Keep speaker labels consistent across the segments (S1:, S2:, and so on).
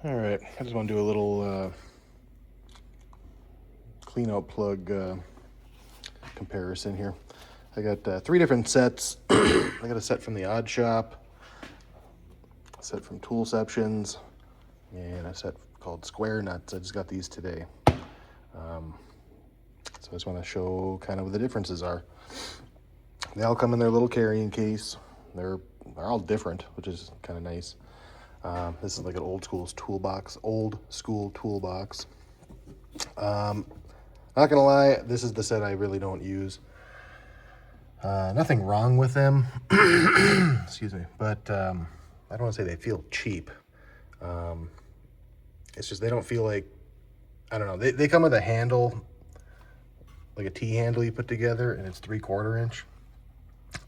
S1: All right, I just want to do a little Cleanout plug comparison here. I got 3 different sets. I got a set from the Oddshop, a set from Toolceptions, and a set called Square Nuts. I just got these today. So I just want to show kind of what the differences are. They all come in their little carrying case. They're all different, which is kind of nice. This is like an old school toolbox. Not gonna lie, this is the set I really don't use. Nothing wrong with them, excuse me, but I don't want to say they feel cheap. It's just they don't feel like, I don't know, they come with a handle, like a T-handle you put together, and it's 3/4 inch.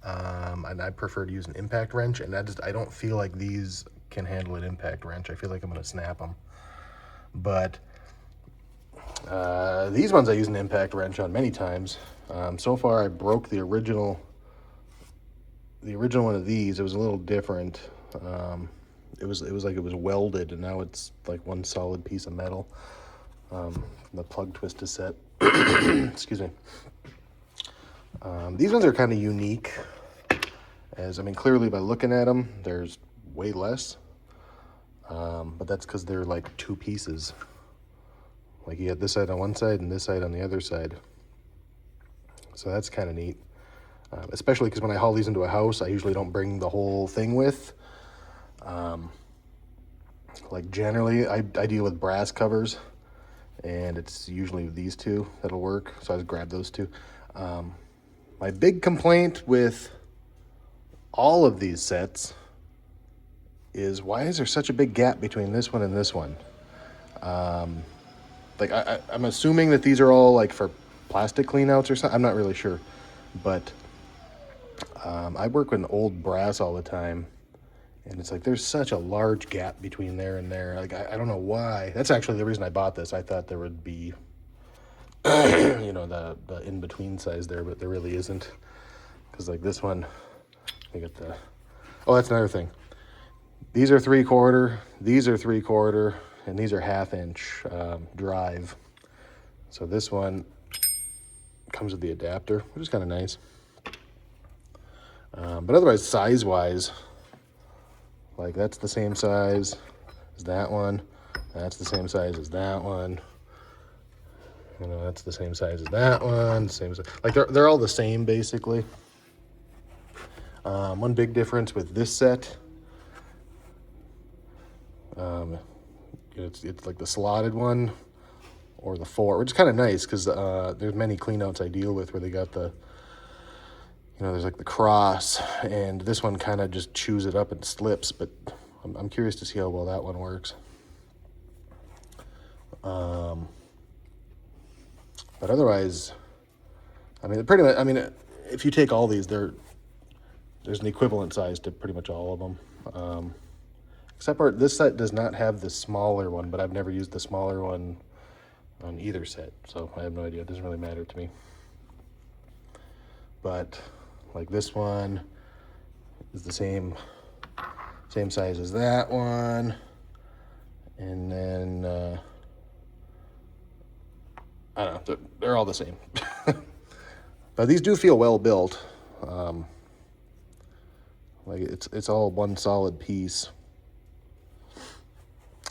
S1: And I prefer to use an impact wrench, and I don't feel like these can handle an impact wrench. I feel like I'm going to snap them. But these ones I use an impact wrench on many times. So far I broke the original one of these. It was a little different. It was like it was welded, and now it's like one solid piece of metal. The Plug Twista set. Excuse me. These ones are kind of unique, as I mean, clearly by looking at them, there's way less. But that's because they're like 2 pieces. Like you got this side on one side and this side on the other side. So that's kind of neat. Especially because when I haul these into a house, I usually don't bring the whole thing with. Like generally, I deal with brass covers, and it's usually these 2 that'll work. So I just grab those 2. My big complaint with all of these sets is, why is there such a big gap between this one and this one? Like I'm assuming that these are all like for plastic cleanouts or something. I'm not really sure, but I work with old brass all the time, and it's like there's such a large gap between there and there. Like I don't know why. That's actually the reason I bought this. I thought there would be you know, the in-between size there, but there really isn't. Because like this one, I got the, oh, that's another thing. These are 3/4, these are 3/4, and these are 1/2 inch drive. So this one comes with the adapter, which is kind of nice. But otherwise, size-wise, like that's the same size as that one. That's the same size as that one. You know, that's the same size as that one. Same size. Like they're all the same basically. One big difference with this set, it's like the slotted one or the 4, which is kind of nice because there's many cleanouts I deal with where they got the, you know, there's like the cross, and this one kind of just chews it up and slips. But I'm curious to see how well that one works. But otherwise, I mean, pretty much, I mean, if you take all these, there's an equivalent size to pretty much all of them. Except for this set does not have the smaller one, but I've never used the smaller one on either set, so I have no idea. It doesn't really matter to me. But like this one is the same size as that one, and then I don't know, they're all the same. But these do feel well built. Like it's all one solid piece,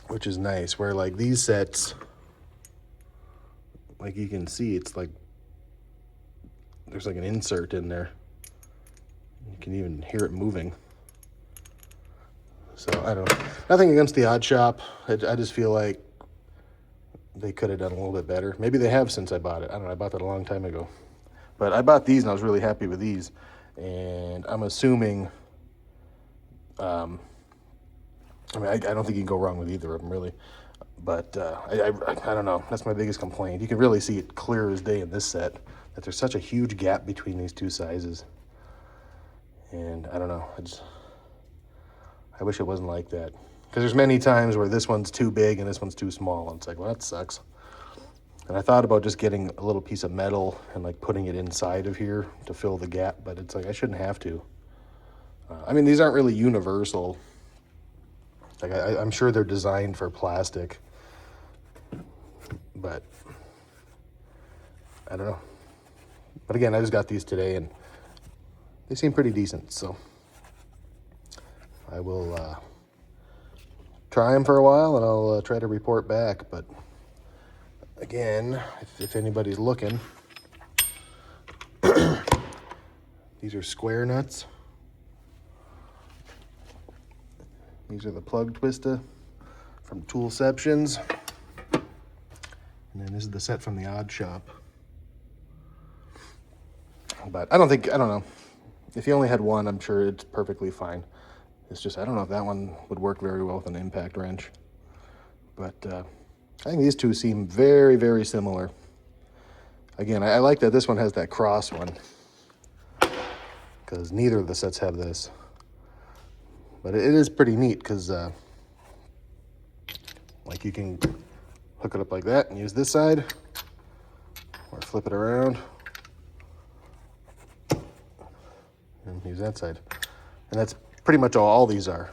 S1: which is nice. Where like these sets, like you can see, it's like there's like an insert in there. You can even hear it moving. So I don't know. Nothing against the Oddshop. I just feel like they could have done a little bit better. Maybe they have since I bought it. I don't know. I bought that a long time ago. But I bought these and I was really happy with these. And I'm assuming, I mean, I don't think you can go wrong with either of them, really. But I don't know. That's my biggest complaint. You can really see it clear as day in this set, that there's such a huge gap between these 2 sizes. And I don't know. I wish it wasn't like that. Because there's many times where this one's too big and this one's too small. And it's like, well, that sucks. And I thought about just getting a little piece of metal and like putting it inside of here to fill the gap, but it's like I shouldn't have to. I mean, these aren't really universal. Like I'm sure they're designed for plastic, but I don't know. But again, I just got these today and they seem pretty decent, so I will try them for a while and I'll try to report back. But again, if anybody's looking, these are square nuts. These are the Plug Twista from Toolceptions. And then this is the set from the Oddshop. But I don't know. If you only had one, I'm sure it's perfectly fine. It's just, I don't know if that one would work very well with an impact wrench. But I think these two seem very, very similar. Again, I like that this one has that cross one, because neither of the sets have this. But it is pretty neat because like you can hook it up like that and use this side, or flip it around and use that side. And that's pretty much all these are.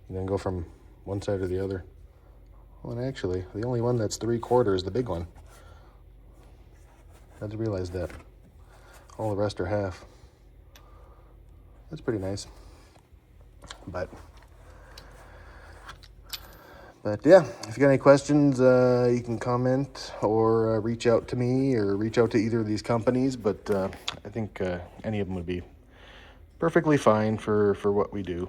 S1: You then go from one side to the other. Well, and actually, the only one that's 3/4 is the big one. I just realized that. All the rest are half. That's pretty nice. But yeah, if you got any questions, you can comment or reach out to me or reach out to either of these companies. But I think any of them would be perfectly fine for what we do.